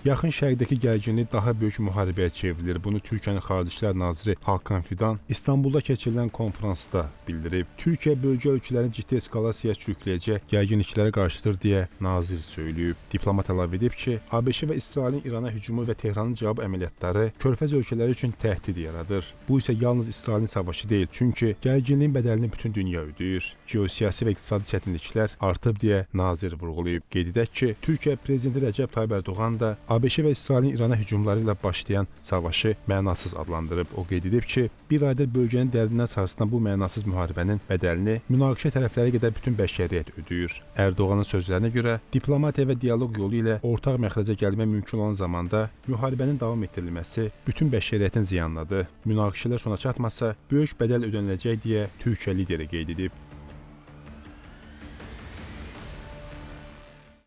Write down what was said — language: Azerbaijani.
Yaxın Şərqdəki gərginlik daha böyük müharibəyə çevrilir. Bunu Türkiyənin Xarici İşlər Naziri Hakan Fidan İstanbulda keçirilən konfransda bildirib. Türkiyə bölgə ölkələrini ciddi eskalasiyaya sürükləyəcək gərginliklərə qarşıdır deyə nazir söyləyib. Diplomat əlavə edib ki, ABŞ və İsrailin İrana hücumu və Tehranın cavab əməliyyatları Körfəz ölkələri üçün təhdid yaradır. Bu isə yalnız İsrailin savaşı deyil, çünki gərginliyin bədəlini bütün dünya ödəyir. Geosiyasi və iqtisadi çətinliklər artıb deyə nazir vurğulayıb. Qeyd edək ki, Türkiyə prezidenti Rəcəb Tayyip Ərdoğan da ABŞ və İsrailin İrana hücumları ilə başlayan savaşı mənasız adlandırıb. O qeyd edib ki, bir aydır bölgənin dərdindən sarsılan bu mənasız müharibənin bədəlini münaqişə tərəfləri qədər bütün bəşəriyyət ödəyir. Ərdoğanın sözlərinə görə, diplomatiya və dialoq yolu ilə ortaq məxrəcə gəlmək mümkün olan zamanda müharibənin davam etdirilməsi bütün bəşəriyyətin ziyanınadır. Münaqişələr sona çatmasa, böyük bədəl ödəniləcək deyə Türkiyə lideri qeyd edib.